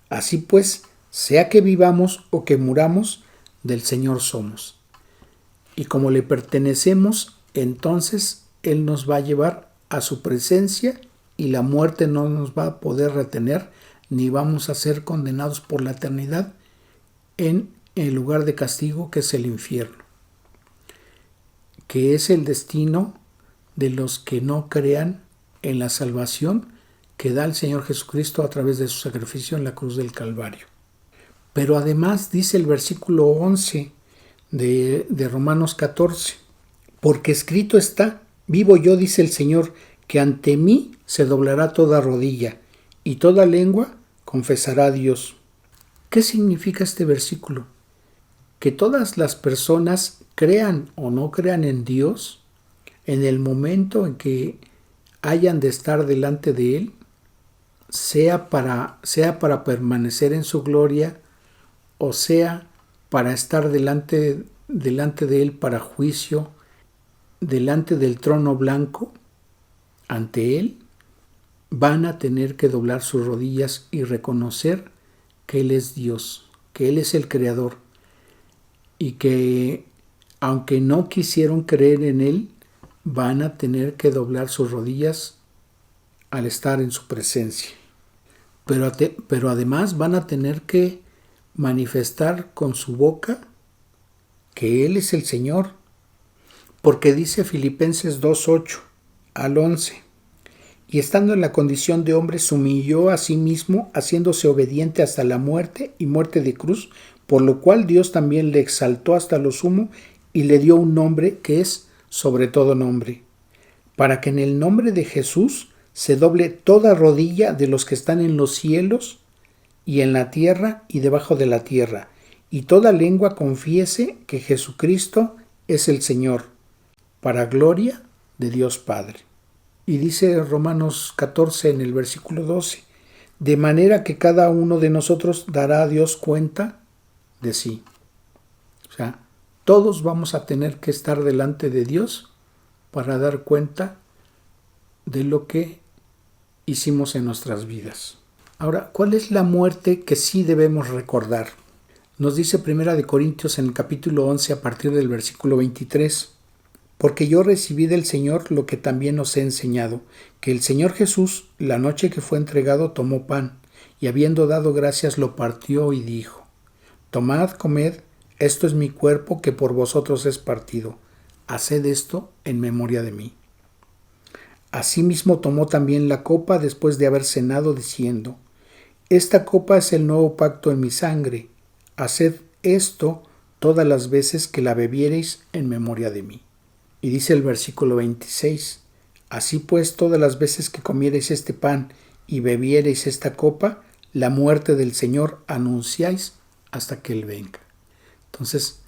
Así pues, sea que vivamos o que muramos, del Señor somos. Y como le pertenecemos, entonces Él nos va a llevar a su presencia y la muerte no nos va a poder retener, ni vamos a ser condenados por la eternidad en el lugar de castigo que es el infierno, que es el destino de los que no crean en la salvación que da el Señor Jesucristo a través de su sacrificio en la cruz del Calvario. Pero además dice el versículo 11 de Romanos 14, porque escrito está, vivo yo, dice el Señor, que ante mí se doblará toda rodilla y toda lengua confesará a Dios. ¿Qué significa este versículo? Que todas las personas crean o no crean en Dios, en el momento en que hayan de estar delante de Él, sea para permanecer en su gloria, o sea para estar delante de Él para juicio, delante del trono blanco, ante Él, van a tener que doblar sus rodillas y reconocer que Él es Dios, que Él es el Creador, y que aunque no quisieron creer en Él, van a tener que doblar sus rodillas al estar en su presencia. Pero además van a tener que manifestar con su boca que Él es el Señor, porque dice Filipenses 2:8 al 11, y estando en la condición de hombre se humilló a sí mismo, haciéndose obediente hasta la muerte y muerte de cruz, por lo cual Dios también le exaltó hasta lo sumo y le dio un nombre que es sobre todo nombre, para que en el nombre de Jesús se doble toda rodilla de los que están en los cielos y en la tierra y debajo de la tierra, y toda lengua confiese que Jesucristo es el Señor, para gloria de Dios Padre. Y dice Romanos 14 en el versículo 12, de manera que cada uno de nosotros dará a Dios cuenta de sí. O sea, todos vamos a tener que estar delante de Dios para dar cuenta de lo que hicimos en nuestras vidas. Ahora, ¿cuál es la muerte que sí debemos recordar? Nos dice 1 Corintios en el capítulo 11 a partir del versículo 23, porque yo recibí del Señor lo que también os he enseñado, que el Señor Jesús, la noche que fue entregado, tomó pan, y habiendo dado gracias lo partió y dijo, tomad, comed, esto es mi cuerpo que por vosotros es partido, haced esto en memoria de mí. Asimismo tomó también la copa después de haber cenado, diciendo, esta copa es el nuevo pacto en mi sangre, haced esto todas las veces que la bebiereis en memoria de mí. Y dice el versículo 26, así pues todas las veces que comiereis este pan y bebiereis esta copa, la muerte del Señor anunciáis hasta que Él venga. Entonces,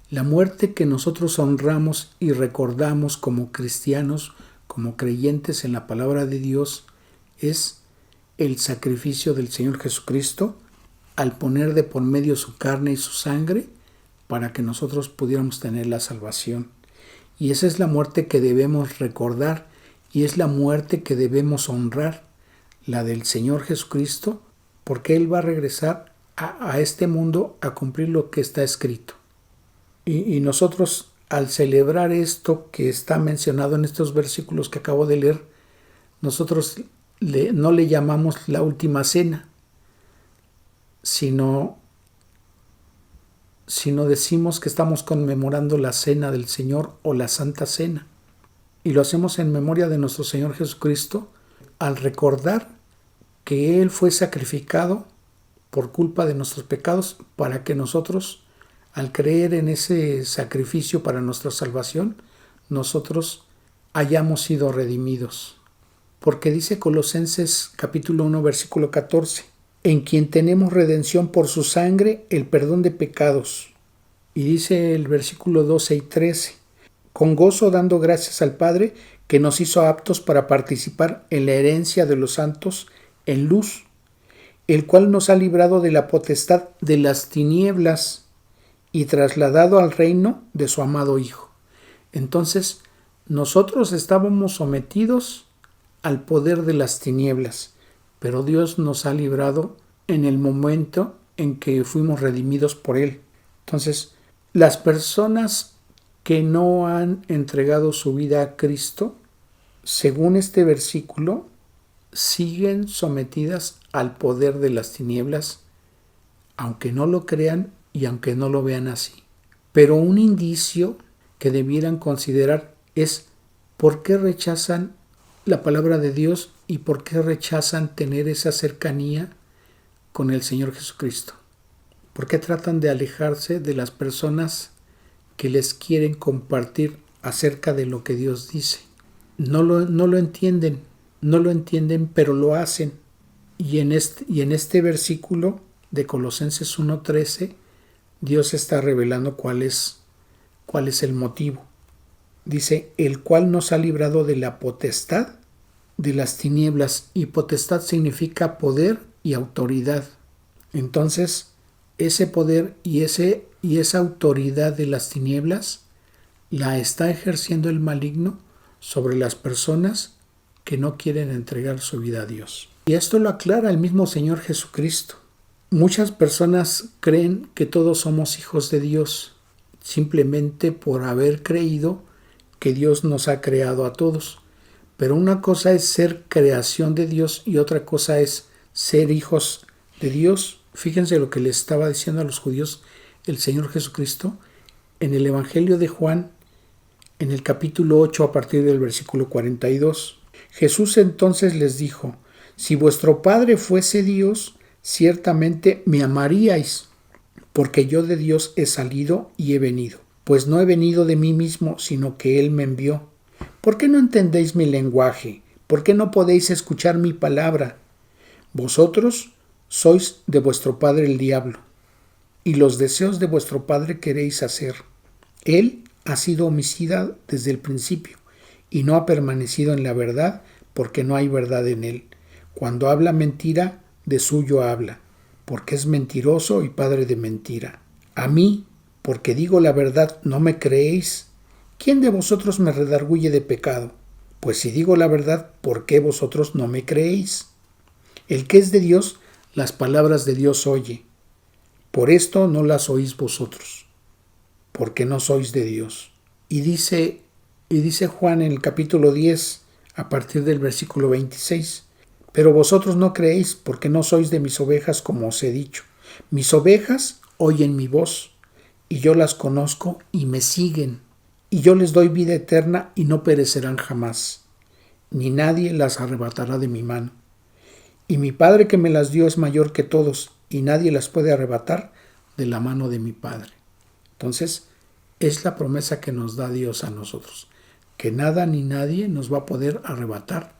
la muerte que nosotros honramos y recordamos como cristianos, como creyentes en la palabra de Dios, es el sacrificio del Señor Jesucristo al poner de por medio su carne y su sangre para que nosotros pudiéramos tener la salvación. Y esa es la muerte que debemos recordar y es la muerte que debemos honrar, la del Señor Jesucristo, porque Él va a regresar a este mundo a cumplir lo que está escrito. Y nosotros, al celebrar esto que está mencionado en estos versículos que acabo de leer, nosotros no le llamamos la última cena, sino decimos que estamos conmemorando la cena del Señor o la Santa Cena. Y lo hacemos en memoria de nuestro Señor Jesucristo al recordar que Él fue sacrificado por culpa de nuestros pecados para que nosotros, al creer en ese sacrificio para nuestra salvación, nosotros hayamos sido redimidos. Porque dice Colosenses capítulo 1 versículo 14, en quien tenemos redención por su sangre, el perdón de pecados. Y dice el versículo 12 y 13, con gozo dando gracias al Padre que nos hizo aptos para participar en la herencia de los santos en luz, el cual nos ha librado de la potestad de las tinieblas y trasladado al reino de su amado Hijo. Entonces, nosotros estábamos sometidos al poder de las tinieblas, pero Dios nos ha librado en el momento en que fuimos redimidos por Él. Entonces, las personas que no han entregado su vida a Cristo, según este versículo, siguen sometidas al poder de las tinieblas, aunque no lo crean y aunque no lo vean así. Pero un indicio que debieran considerar es por qué rechazan la palabra de Dios y por qué rechazan tener esa cercanía con el Señor Jesucristo. ¿Por qué tratan de alejarse de las personas que les quieren compartir acerca de lo que Dios dice? No lo entienden, pero lo hacen. Y en este versículo de Colosenses 1:13, Dios está revelando cuál es el motivo. Dice, el cual nos ha librado de la potestad de las tinieblas, y potestad significa poder y autoridad. Entonces, ese poder y esa autoridad de las tinieblas la está ejerciendo el maligno sobre las personas que no quieren entregar su vida a Dios. Y esto lo aclara el mismo Señor Jesucristo. Muchas personas creen que todos somos hijos de Dios, simplemente por haber creído que Dios nos ha creado a todos. Pero una cosa es ser creación de Dios y otra cosa es ser hijos de Dios. Fíjense lo que le estaba diciendo a los judíos el Señor Jesucristo en el Evangelio de Juan, en el capítulo 8, a partir del versículo 42. Jesús entonces les dijo, si vuestro Padre fuese Dios, ciertamente me amaríais, porque yo de Dios he salido y he venido. Pues no he venido de mí mismo, sino que Él me envió. ¿Por qué no entendéis mi lenguaje? ¿Por qué no podéis escuchar mi palabra? Vosotros sois de vuestro padre el diablo, y los deseos de vuestro padre queréis hacer. Él ha sido homicida desde el principio, y no ha permanecido en la verdad, porque no hay verdad en él. Cuando habla mentira, de suyo habla, porque es mentiroso y padre de mentira. A mí, porque digo la verdad, ¿no me creéis? ¿Quién de vosotros me redarguye de pecado? Pues si digo la verdad, ¿por qué vosotros no me creéis? El que es de Dios, las palabras de Dios oye. Por esto no las oís vosotros, porque no sois de Dios. Y dice Juan en el capítulo 10, a partir del versículo 26, pero vosotros no creéis, porque no sois de mis ovejas, como os he dicho. Mis ovejas oyen mi voz, y yo las conozco y me siguen. Y yo les doy vida eterna y no perecerán jamás, ni nadie las arrebatará de mi mano. Y mi Padre que me las dio es mayor que todos, y nadie las puede arrebatar de la mano de mi Padre. Entonces, es la promesa que nos da Dios a nosotros, que nada ni nadie nos va a poder arrebatar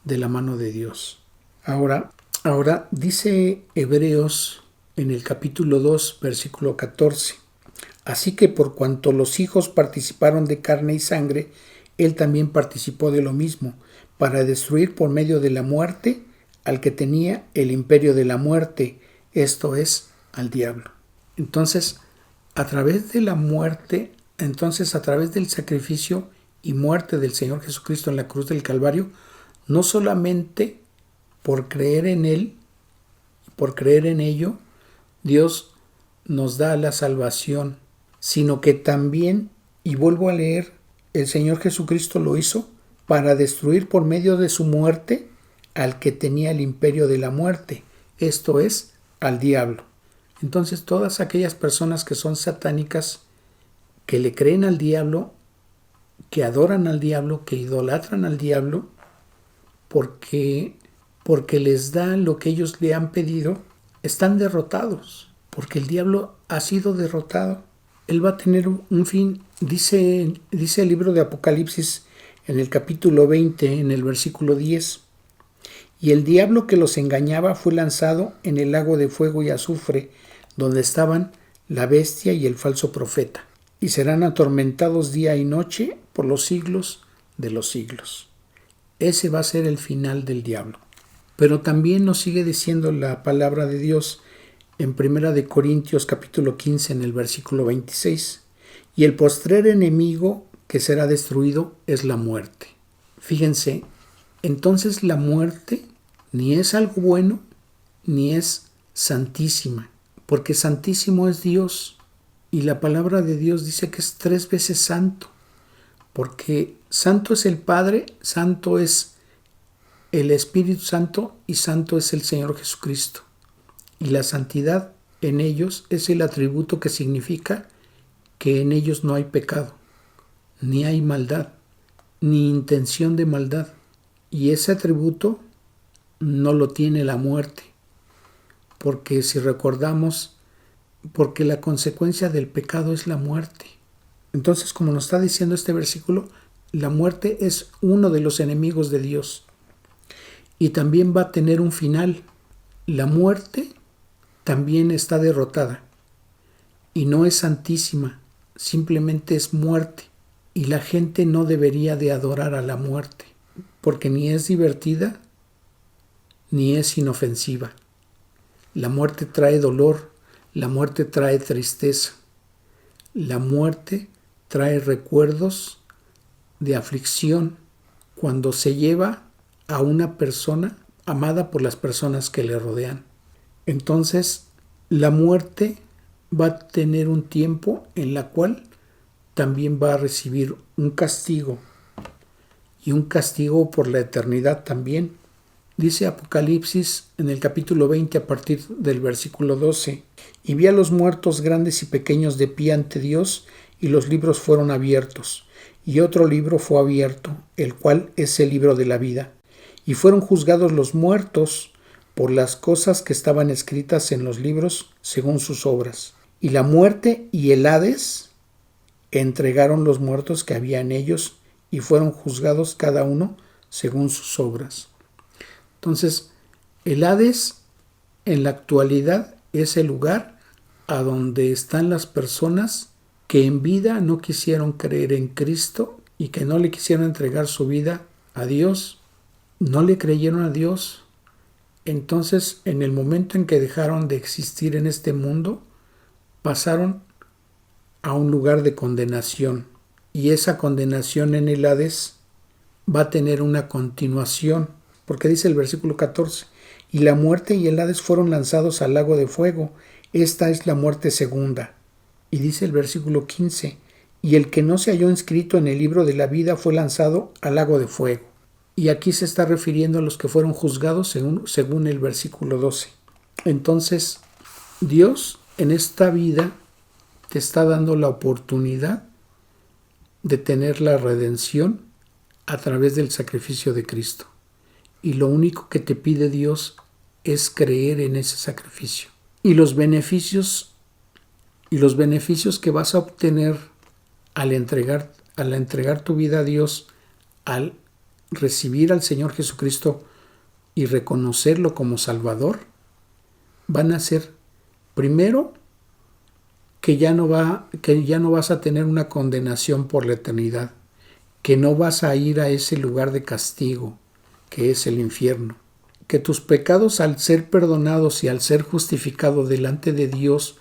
de la mano de Dios. Ahora dice Hebreos en el capítulo 2, versículo 14, así que por cuanto los hijos participaron de carne y sangre, él también participó de lo mismo, para destruir por medio de la muerte al que tenía el imperio de la muerte, esto es, al diablo. Entonces, a través de la muerte, a través del sacrificio y muerte del Señor Jesucristo en la cruz del Calvario, no solamente por creer en Él, por creer en ello, Dios nos da la salvación, sino que también, y vuelvo a leer, el Señor Jesucristo lo hizo para destruir por medio de su muerte al que tenía el imperio de la muerte, esto es, al diablo. Entonces todas aquellas personas que son satánicas, que le creen al diablo, que adoran al diablo, que idolatran al diablo, porque les da lo que ellos le han pedido, están derrotados, porque el diablo ha sido derrotado. Él va a tener un fin. Dice el libro de Apocalipsis en el capítulo 20, en el versículo 10. Y el diablo que los engañaba fue lanzado en el lago de fuego y azufre, donde estaban la bestia y el falso profeta, y serán atormentados día y noche por los siglos de los siglos. Ese va a ser el final del diablo. Pero también nos sigue diciendo la palabra de Dios en 1 Corintios capítulo 15 en el versículo 26. Y el postrer enemigo que será destruido es la muerte. Fíjense, entonces la muerte ni es algo bueno, ni es santísima, porque santísimo es Dios. Y la palabra de Dios dice que es 3 veces santo, porque santo es el Padre, santo es el Espíritu Santo y santo es el Señor Jesucristo. Y la santidad en ellos es el atributo que significa que en ellos no hay pecado, ni hay maldad, ni intención de maldad. Y ese atributo no lo tiene la muerte, porque si recordamos, porque la consecuencia del pecado es la muerte. Entonces, como nos está diciendo este versículo, la muerte es uno de los enemigos de Dios y también va a tener un final. La muerte también está derrotada y no es santísima, simplemente es muerte, y la gente no debería de adorar a la muerte, porque ni es divertida ni es inofensiva. La muerte trae dolor, la muerte trae tristeza, la muerte trae recuerdos de aflicción cuando se lleva a una persona amada por las personas que le rodean. Entonces, la muerte va a tener un tiempo en la cual también va a recibir un castigo, y un castigo por la eternidad también. Dice Apocalipsis en el capítulo 20 a partir del versículo 12: y vi a los muertos grandes y pequeños de pie ante Dios, y los libros fueron abiertos, y otro libro fue abierto, el cual es el libro de la vida. Y fueron juzgados los muertos por las cosas que estaban escritas en los libros según sus obras. Y la muerte y el Hades entregaron los muertos que había en ellos, y fueron juzgados cada uno según sus obras. Entonces, el Hades en la actualidad es el lugar a donde están las personas que en vida no quisieron creer en Cristo y que no le quisieron entregar su vida a Dios, no le creyeron a Dios. Entonces, en el momento en que dejaron de existir en este mundo, pasaron a un lugar de condenación, y esa condenación en el Hades va a tener una continuación, porque dice el versículo 14: y la muerte y el Hades fueron lanzados al lago de fuego. Esta es la muerte segunda. Y dice el versículo 15: y el que no se halló inscrito en el libro de la vida fue lanzado al lago de fuego. Y aquí se está refiriendo a los que fueron juzgados según el versículo 12. Entonces, Dios en esta vida te está dando la oportunidad de tener la redención a través del sacrificio de Cristo. Y lo único que te pide Dios es creer en ese sacrificio. Y los beneficios que vas a obtener al entregar tu vida a Dios, al recibir al Señor Jesucristo y reconocerlo como Salvador, van a ser, primero, que ya no vas a tener una condenación por la eternidad, que no vas a ir a ese lugar de castigo que es el infierno, que tus pecados, al ser perdonados y al ser justificado delante de Dios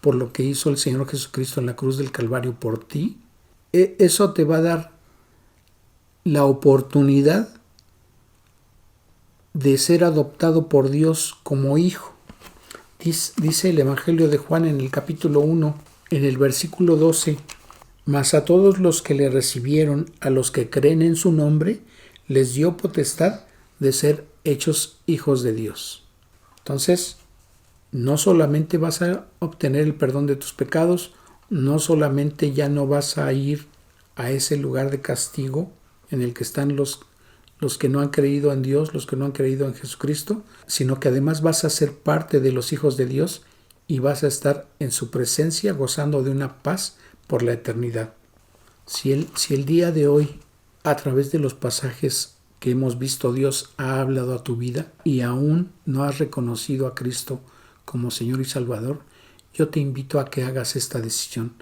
por lo que hizo el Señor Jesucristo en la cruz del Calvario por ti, eso te va a dar la oportunidad de ser adoptado por Dios como hijo. Dice el Evangelio de Juan en el capítulo 1, en el versículo 12: mas a todos los que le recibieron, a los que creen en su nombre, les dio potestad de ser hechos hijos de Dios. Entonces, no solamente vas a obtener el perdón de tus pecados, no solamente ya no vas a ir a ese lugar de castigo en el que están los que no han creído en Dios, los que no han creído en Jesucristo, sino que además vas a ser parte de los hijos de Dios y vas a estar en su presencia gozando de una paz por la eternidad. Si el día de hoy, a través de los pasajes que hemos visto, Dios ha hablado a tu vida y aún no has reconocido a Cristo como Señor y Salvador, yo te invito a que hagas esta decisión.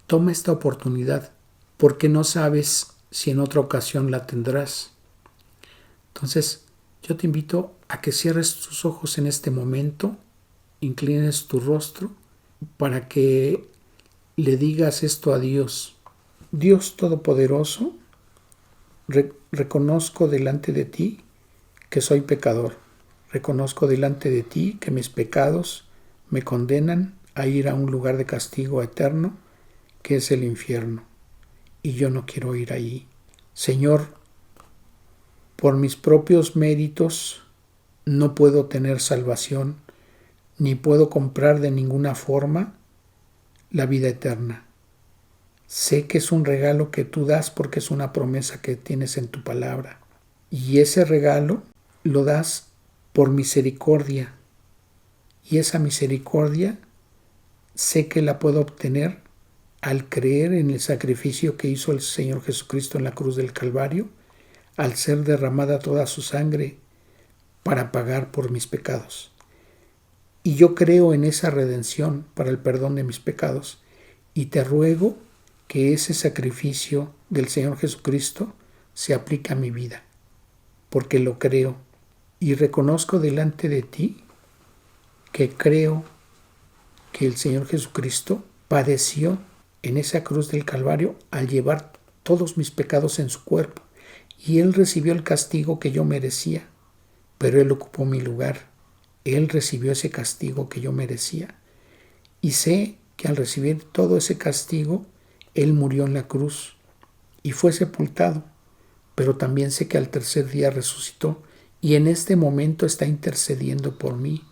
Toma esta oportunidad porque no sabes si en otra ocasión la tendrás. Entonces, yo te invito a que cierres tus ojos en este momento, inclines tu rostro para que le digas esto a Dios. Dios Todopoderoso, reconozco delante de ti que soy pecador. Reconozco delante de ti que mis pecados me condenan a ir a un lugar de castigo eterno, que es el infierno. Y yo no quiero ir allí. Señor, por mis propios méritos no puedo tener salvación, ni puedo comprar de ninguna forma la vida eterna. Sé que es un regalo que tú das porque es una promesa que tienes en tu palabra. Y ese regalo lo das por misericordia. Y esa misericordia sé que la puedo obtener al creer en el sacrificio que hizo el Señor Jesucristo en la cruz del Calvario, al ser derramada toda su sangre para pagar por mis pecados. Y yo creo en esa redención para el perdón de mis pecados. Y te ruego que ese sacrificio del Señor Jesucristo se aplique a mi vida, porque lo creo y reconozco delante de ti que creo que el Señor Jesucristo padeció en esa cruz del Calvario al llevar todos mis pecados en su cuerpo, y Él recibió el castigo que yo merecía, pero Él ocupó mi lugar. Él recibió ese castigo que yo merecía, y sé que al recibir todo ese castigo, Él murió en la cruz y fue sepultado, pero también sé que al tercer día resucitó y en este momento está intercediendo por mí.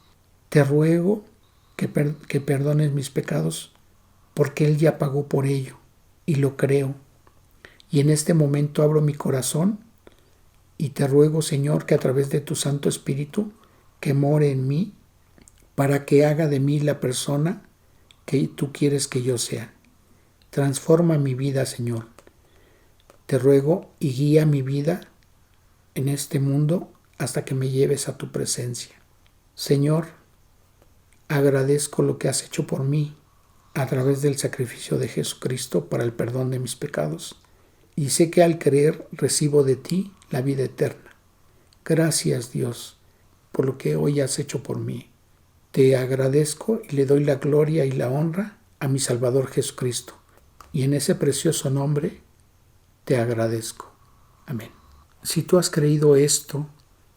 Te ruego que perdones mis pecados porque Él ya pagó por ello y lo creo. Y en este momento abro mi corazón y te ruego, Señor, que a través de tu Santo Espíritu que more en mí para que haga de mí la persona que tú quieres que yo sea. Transforma mi vida, Señor. Te ruego y guía mi vida en este mundo hasta que me lleves a tu presencia. Señor, agradezco lo que has hecho por mí a través del sacrificio de Jesucristo para el perdón de mis pecados. Y sé que al creer recibo de ti la vida eterna. Gracias, Dios, por lo que hoy has hecho por mí. Te agradezco y le doy la gloria y la honra a mi Salvador Jesucristo. Y en ese precioso nombre te agradezco. Amén. Si tú has creído esto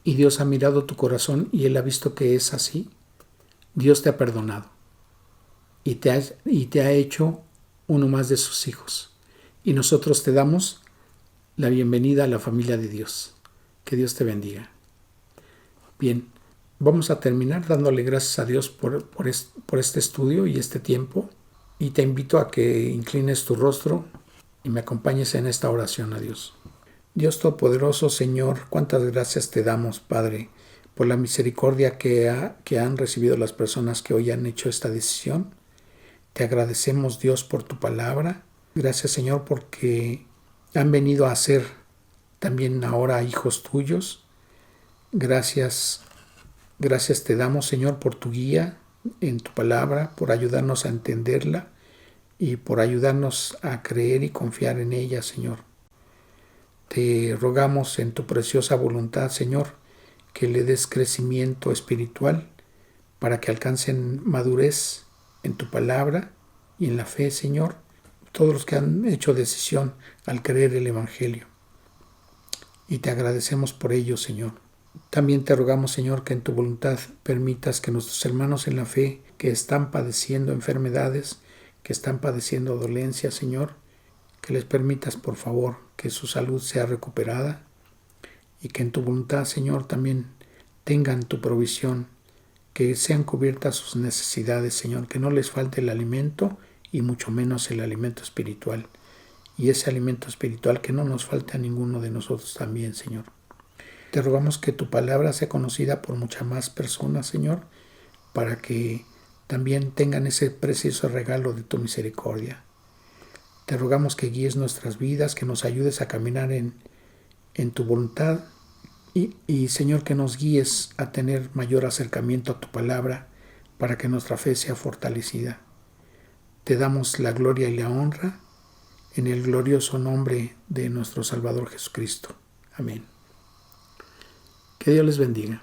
y Dios ha mirado tu corazón y Él ha visto que es así, Dios te ha perdonado y te ha hecho uno más de sus hijos. Y nosotros te damos la bienvenida a la familia de Dios. Que Dios te bendiga. Bien, vamos a terminar dándole gracias a Dios por este estudio y este tiempo. Y te invito a que inclines tu rostro y me acompañes en esta oración a Dios. Dios Todopoderoso, Señor, cuántas gracias te damos, Padre, por la misericordia que han recibido las personas que hoy han hecho esta decisión. Te agradecemos, Dios, por tu palabra. Gracias, Señor, porque han venido a ser también ahora hijos tuyos. Gracias te damos, Señor, por tu guía en tu palabra, por ayudarnos a entenderla y por ayudarnos a creer y confiar en ella, Señor. Te rogamos en tu preciosa voluntad, Señor, que le des crecimiento espiritual para que alcancen madurez en tu palabra y en la fe, Señor, todos los que han hecho decisión al creer el Evangelio. Y te agradecemos por ello, Señor. También te rogamos, Señor, que en tu voluntad permitas que nuestros hermanos en la fe que están padeciendo enfermedades, que están padeciendo dolencias, Señor, que les permitas, por favor, que su salud sea recuperada y que en tu voluntad, Señor, también tengan tu provisión que sean cubiertas sus necesidades, Señor, que no les falte el alimento y mucho menos el alimento espiritual. Y ese alimento espiritual que no nos falte a ninguno de nosotros también, Señor. Te rogamos que tu palabra sea conocida por muchas más personas, Señor, para que también tengan ese precioso regalo de tu misericordia. Te rogamos que guíes nuestras vidas, que nos ayudes a caminar en tu voluntad y, Señor, que nos guíes a tener mayor acercamiento a tu palabra para que nuestra fe sea fortalecida. Te damos la gloria y la honra en el glorioso nombre de nuestro Salvador Jesucristo. Amén. Que Dios les bendiga.